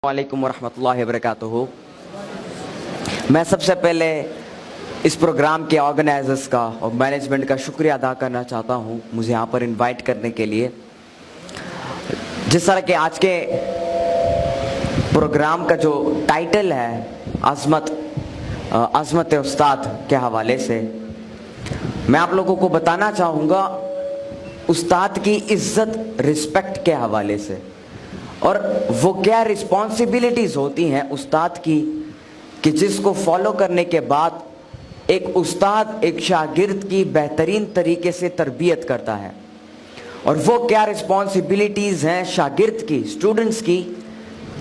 वालेकुम वरहमतुल्लाहि वबरकातुहू। मैं सबसे पहले इस प्रोग्राम के ऑर्गेनाइजर्स का और मैनेजमेंट का शुक्रिया अदा करना चाहता हूं मुझे यहाँ पर इनवाइट करने के लिए। जिस तरह के आज के प्रोग्राम का जो टाइटल है अज़मत उस्ताद के हवाले से, मैं आप लोगों को बताना चाहूँगा उस्ताद की इज्जत रिस्पेक्ट के हवाले से, और वो क्या रिस्पॉन्सिबिलिटीज होती हैं उस्ताद की कि जिसको फॉलो करने के बाद एक उस्ताद एक शागिर्द की बेहतरीन तरीके से तरबियत करता है। और वो क्या रिस्पॉन्सिबिलिटीज हैं शागिर्द की, स्टूडेंट्स की,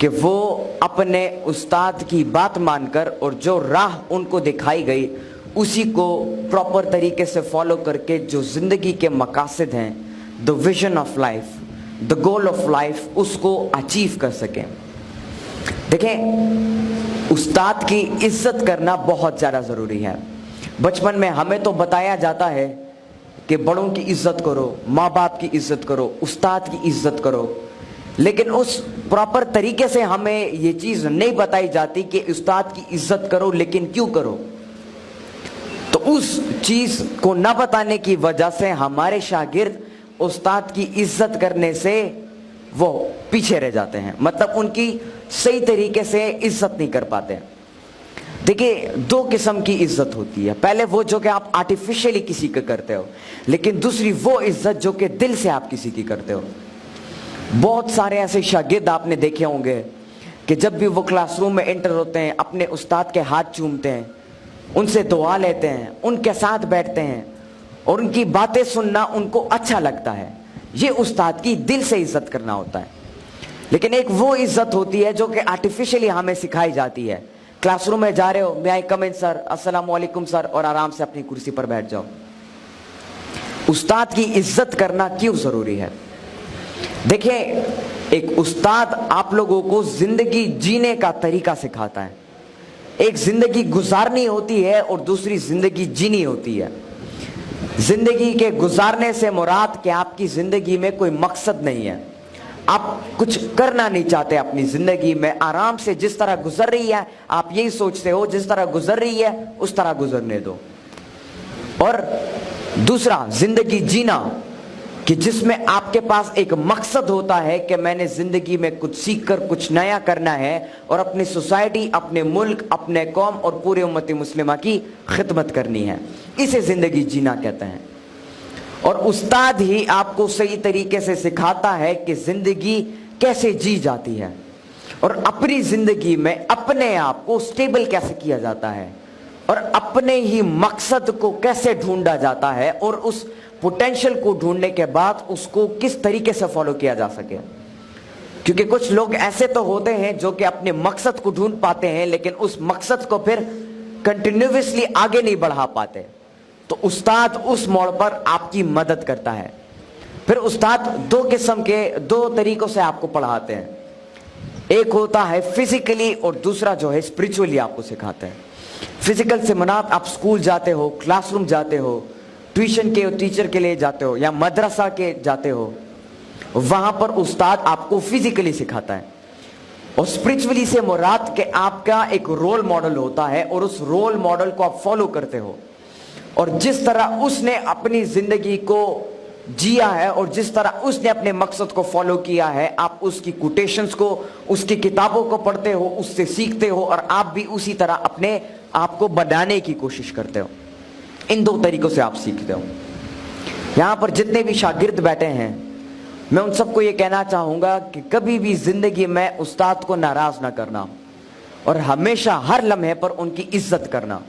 कि वो अपने उस्ताद की बात मानकर और जो राह उनको दिखाई गई उसी को प्रॉपर तरीके से फॉलो करके जो ज़िंदगी के मकासद हैं, the vision of life, the goal of life, उसको अचीव कर सकें। देखें, उस्ताद की इज्जत करना बहुत ज़्यादा ज़रूरी है। बचपन में हमें तो बताया जाता है कि बड़ों की इज्जत करो, माँ बाप की इज्जत करो, उस्ताद की इज्जत करो, लेकिन उस प्रॉपर तरीके से हमें ये चीज़ नहीं बताई जाती कि उस्ताद की इज्जत करो, लेकिन क्यों करो। तो उस चीज़ को न बताने की वजह से हमारे शागिर्द उस्ताद की इज्जत करने से वो पीछे रह जाते हैं, मतलब उनकी सही तरीके से इज्जत नहीं कर पाते। देखिए, दो किस्म की इज्जत होती है। पहले वो जो कि आप आर्टिफिशियली किसी का करते हो, लेकिन दूसरी वो इज्जत जो कि दिल से आप किसी की करते हो। बहुत सारे ऐसे शागिर्द आपने देखे होंगे कि जब भी वो क्लासरूम में एंटर होते हैं अपने उस्ताद के हाथ चूमते हैं, उनसे दुआ लेते हैं, उनके साथ बैठते हैं और उनकी बातें सुनना उनको अच्छा लगता है। ये उस्ताद की दिल से इज्जत करना होता है। लेकिन एक वो इज्जत होती है जो कि आर्टिफिशियली हमें सिखाई जाती है। क्लासरूम में जा रहे हो, मे आई कम इन सर, अस्सलाम वालेकुम सर, और आराम से अपनी कुर्सी पर बैठ जाओ। उस्ताद की इज्जत करना क्यों जरूरी है? देखिए, एक उस्ताद आप लोगों को जिंदगी जीने का तरीका सिखाता है। एक जिंदगी गुजारनी होती है और दूसरी जिंदगी जीनी होती है। जिंदगी के गुजारने से मुराद कि आपकी जिंदगी में कोई मकसद नहीं है, आप कुछ करना नहीं चाहते अपनी जिंदगी में, आराम से जिस तरह गुजर रही है आप यही सोचते हो जिस तरह गुजर रही है उस तरह गुजरने दो। और दूसरा जिंदगी जीना, कि जिसमें आपके पास एक मकसद होता है कि मैंने जिंदगी में कुछ सीखकर कुछ नया करना है और अपनी सोसाइटी, अपने मुल्क, अपने कौम और पूरे उम्मती मुस्लिमा की खिदमत करनी है। इसे जिंदगी जीना कहते हैं। और उस्ताद ही आपको सही तरीके से सिखाता है कि जिंदगी कैसे जी जाती है और अपनी जिंदगी में अपने आप को स्टेबल कैसे किया जाता है और अपने ही मकसद को कैसे ढूंढा जाता है और उस पोटेंशियल को ढूंढने के बाद उसको किस तरीके से फॉलो किया जा सके। क्योंकि कुछ लोग ऐसे तो होते हैं जो कि अपने मकसद को ढूंढ पाते हैं लेकिन उस मकसद को फिर कंटिन्यूअसली आगे नहीं बढ़ा पाते। तो उस्ताद उस मोड़ पर आपकी मदद करता है। फिर उस्ताद दो किस्म के, दो तरीकों से आपको पढ़ाते हैं। एक होता है फिजिकली और दूसरा जो है स्पिरिचुअली आपको सिखाते हैं। फिजिकल से मुराद आप स्कूल जाते हो, क्लासरूम जाते हो, ट्यूशन के टीचर के लिए जाते हो या मदरसा के जाते हो, वहां पर उस्ताद आपको फिजिकली सिखाता है। और स्पिरिचुअली से मुराद के आपका एक रोल मॉडल होता है और उस रोल मॉडल को आप फॉलो करते हो और जिस तरह उसने अपनी जिंदगी को जिया है और जिस तरह उसने अपने मकसद को फॉलो किया है, आप उसकी कोटेशंस को, उसकी किताबों को पढ़ते हो, उससे सीखते हो और आप भी उसी तरह अपने आप को बनाने की कोशिश करते हो। इन दो तरीकों से आप सीखते हो। यहां पर जितने भी शागिर्द बैठे हैं, मैं उन सबको ये कहना चाहूंगा कि कभी भी जिंदगी में उस्ताद को नाराज ना करना और हमेशा हर लम्हे पर उनकी इज्जत करना।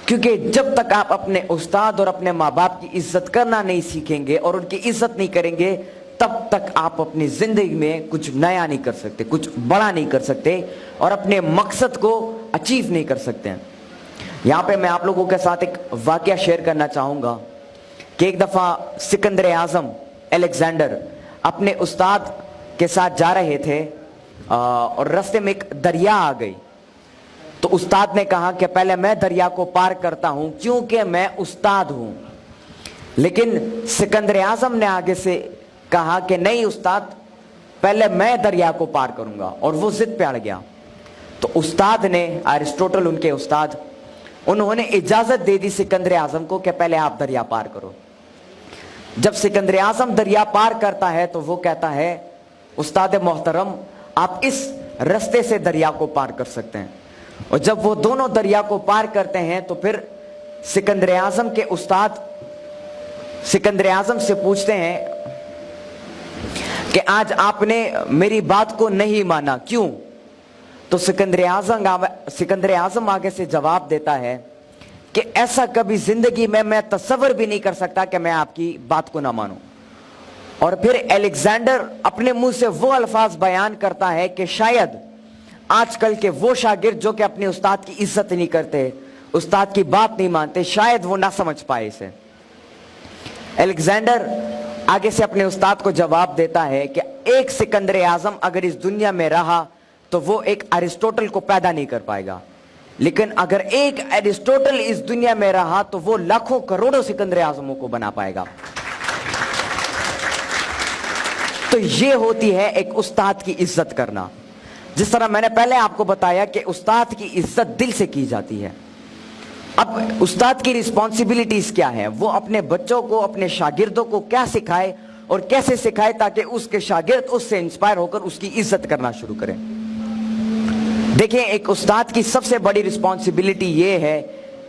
क्योंकि जब तक आप अपने उस्ताद और अपने माँ बाप की इज्जत करना नहीं सीखेंगे और उनकी इज्जत नहीं करेंगे, तब तक आप अपनी जिंदगी में कुछ नया नहीं कर सकते, कुछ बड़ा नहीं कर सकते और अपने मकसद को अचीव नहीं कर सकते हैं। यहाँ पे मैं आप लोगों के साथ एक वाकया शेयर करना चाहूँगा कि एक दफ़ा सिकंदर आज़म अलेक्जेंडर अपने उस्ताद के साथ जा रहे थे और रास्ते में एक दरिया आ गई। तो उस्ताद ने कहा कि पहले मैं दरिया को पार करता हूं क्योंकि मैं उस्ताद हूं। लेकिन सिकंदर आज़म ने आगे से कहा कि नहीं उस्ताद, पहले मैं दरिया को पार करूंगा, और वो जिद पे अड़ गया। तो उस्ताद ने, अरिस्टोटल उनके उस्ताद, उन्होंने इजाजत दे दी सिकंदर आजम को कि पहले आप दरिया पार करो। जब सिकंदर आजम दरिया पार करता है तो वो कहता है, उस्ताद मोहतरम आप इस रास्ते से दरिया को पार कर सकते हैं। और जब वो दोनों दरिया को पार करते हैं तो फिर सिकंदर आजम के उस्ताद सिकंदर आजम से पूछते हैं कि आज आपने मेरी बात को नहीं माना, क्यों? तो सिकंदर आजम आगे से जवाब देता है कि ऐसा कभी जिंदगी में मैं तसव्वुर भी नहीं कर सकता कि मैं आपकी बात को ना मानूं। और फिर अलेक्जेंडर अपने मुंह से वो अल्फाज बयान करता है कि शायद आजकल के वो शागिर्द जो कि अपने उस्ताद की इज्जत नहीं करते, उस्ताद की बात नहीं मानते, शायद वो ना समझ पाए इसे। अलेक्जेंडर आगे से अपने उस्ताद को जवाब देता है कि एक सिकंदर आजम अगर इस दुनिया में रहा तो वो एक अरिस्टोटल को पैदा नहीं कर पाएगा, लेकिन अगर एक अरिस्टोटल इस दुनिया में रहा तो वो लाखों करोड़ों सिकंदर आजमों को बना पाएगा। तो ये होती है एक उस्ताद की इज्जत करना। जिस तरह मैंने पहले आपको बताया कि उस्ताद की इज्जत दिल से की जाती है। अब उस्ताद की रिस्पॉन्सिबिलिटीज क्या है? वो अपने बच्चों को, अपने शागिर्दों को क्या सिखाए और कैसे सिखाए ताकि उसके शागिर्द उससे इंस्पायर होकर उसकी इज्जत करना शुरू करें। देखिए, एक उस्ताद की सबसे बड़ी रिस्पॉन्सिबिलिटी ये है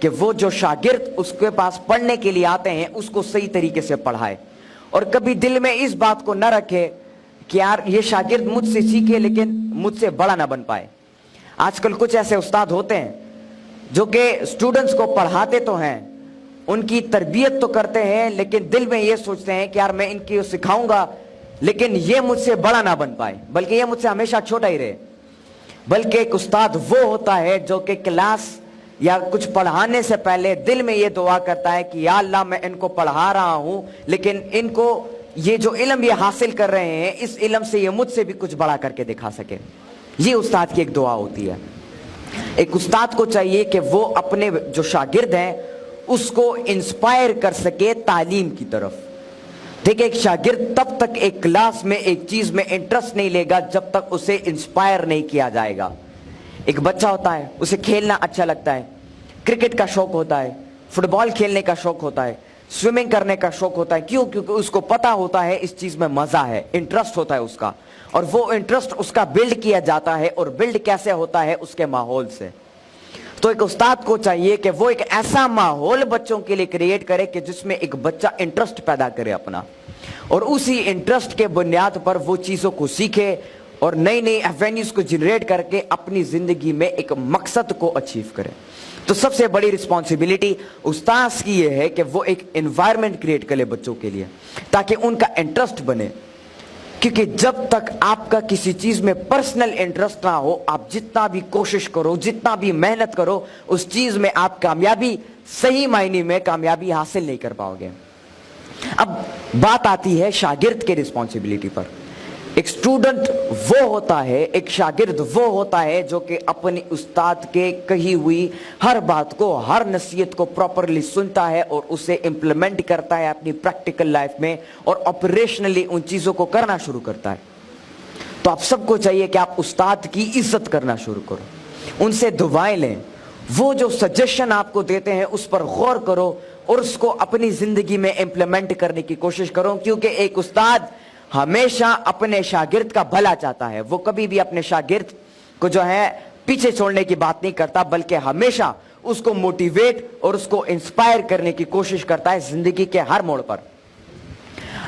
कि वो जो शागिर्द उसके पास पढ़ने के लिए आते हैं उसको सही तरीके से पढ़ाए, और कभी दिल में इस बात को न रखे कि यार ये शागिर्द मुझसे सीखे लेकिन मुझसे बड़ा ना बन पाए। आजकल कुछ ऐसे उस्ताद होते हैं जो कि स्टूडेंट्स को पढ़ाते तो हैं, उनकी तरबियत तो करते हैं, लेकिन दिल में ये सोचते हैं कि यार मैं इनकी सिखाऊंगा लेकिन ये मुझसे बड़ा ना बन पाए, बल्कि ये मुझसे हमेशा छोटा ही रहे। बल्कि एक उस्ताद वो होता है जो कि क्लास या कुछ पढ़ाने से पहले दिल में ये दुआ करता है कि या अल्लाह मैं इनको पढ़ा रहा हूं, लेकिन इनको ये जो इल्म ये हासिल कर रहे हैं इस इल्म से ये मुझसे भी कुछ बड़ा करके दिखा सके। ये उस्ताद की एक दुआ होती है। एक उस्ताद को चाहिए कि वो अपने जो शागिर्द हैं उसको इंस्पायर कर सके तालीम की तरफ। देखिए, एक शागिर्द तब तक एक क्लास में एक चीज में इंटरेस्ट नहीं लेगा जब तक उसे इंस्पायर नहीं किया जाएगा। एक बच्चा होता है, उसे खेलना अच्छा लगता है, क्रिकेट का शौक होता है, फुटबॉल खेलने का शौक होता है, स्विमिंग करने का शौक होता है। क्यों? क्योंकि उसको पता होता है इस चीज में मजा है, इंटरेस्ट होता है उसका, और वो इंटरेस्ट उसका बिल्ड किया जाता है। और बिल्ड कैसे होता है? उसके माहौल से। तो एक उस्ताद को चाहिए कि वो एक ऐसा माहौल बच्चों के लिए क्रिएट करे कि जिसमें एक बच्चा इंटरेस्ट पैदा करे अपना, और उसी इंटरेस्ट के बुनियाद पर वो चीजों को सीखे और नई नई एवेन्यूज को जनरेट करके अपनी जिंदगी में एक मकसद को अचीव करे। तो सबसे बड़ी रिस्पॉन्सिबिलिटी उस्ताद की ये है कि वो एक एनवायरनमेंट क्रिएट करे बच्चों के लिए ताकि उनका इंटरेस्ट बने। क्योंकि जब तक आपका किसी चीज में पर्सनल इंटरेस्ट ना हो, आप जितना भी कोशिश करो, जितना भी मेहनत करो, उस चीज में आप कामयाबी, सही मायने में कामयाबी हासिल नहीं कर पाओगे। अब बात आती है शागिर्द के रिस्पॉन्सिबिलिटी पर। एक स्टूडेंट वो होता है, एक शागिर्द वो होता है जो कि अपने उस्ताद के कही हुई हर बात को, हर नसीहत को प्रॉपरली सुनता है और उसे इंप्लीमेंट करता है अपनी प्रैक्टिकल लाइफ में, और ऑपरेशनली उन चीजों को करना शुरू करता है। तो आप सबको चाहिए कि आप उस्ताद की इज्जत करना शुरू करो, उनसे दुआएं लें, वो जो सजेशन आपको देते हैं उस पर गौर करो और उसको अपनी जिंदगी में इंप्लीमेंट करने की कोशिश करो। क्योंकि एक उस्ताद हमेशा अपने शागिर्द का भला चाहता है। वो कभी भी अपने शागिर्द को जो है पीछे छोड़ने की बात नहीं करता, बल्कि हमेशा उसको मोटिवेट और उसको इंस्पायर करने की कोशिश करता है जिंदगी के हर मोड़ पर।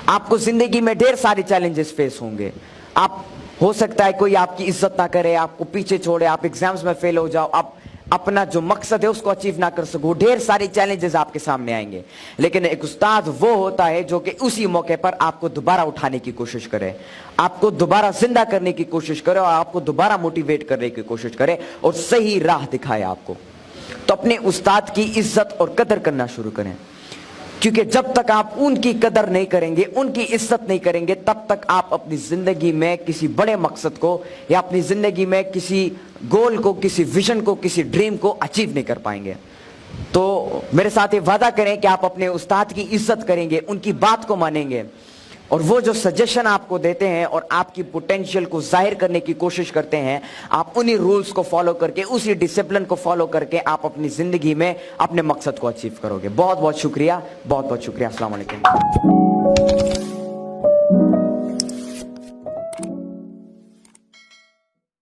आपको जिंदगी में ढेर सारे चैलेंजेस फेस होंगे। आप हो सकता है कोई आपकी इज्जत ना करे, आपको पीछे छोड़े, आप एग्जाम्स में फेल हो जाओ, आप अपना जो मकसद है उसको अचीव ना कर सको, ढेर सारे चैलेंजेस आपके सामने आएंगे। लेकिन एक उस्ताद वो होता है जो कि उसी मौके पर आपको दोबारा उठाने की कोशिश करे, आपको दोबारा जिंदा करने की कोशिश करे और आपको दोबारा मोटिवेट करने की कोशिश करे और सही राह दिखाए आपको। तो अपने उस्ताद की इज्जत और कदर करना शुरू करें, क्योंकि जब तक आप उनकी कदर नहीं करेंगे, उनकी इज्जत नहीं करेंगे, तब तक आप अपनी जिंदगी में किसी बड़े मकसद को या अपनी जिंदगी में किसी गोल को, किसी विजन को, किसी ड्रीम को अचीव नहीं कर पाएंगे। तो मेरे साथ ये वादा करें कि आप अपने उस्ताद की इज्जत करेंगे, उनकी बात को मानेंगे और वो जो सजेशन आपको देते हैं और आपकी पोटेंशियल को जाहिर करने की कोशिश करते हैं, आप उन्हीं रूल्स को फॉलो करके, उसी डिसिप्लिन को फॉलो करके आप अपनी जिंदगी में अपने मकसद को अचीव करोगे। बहुत बहुत शुक्रिया, बहुत बहुत शुक्रिया। अस्सलाम वालेकुम।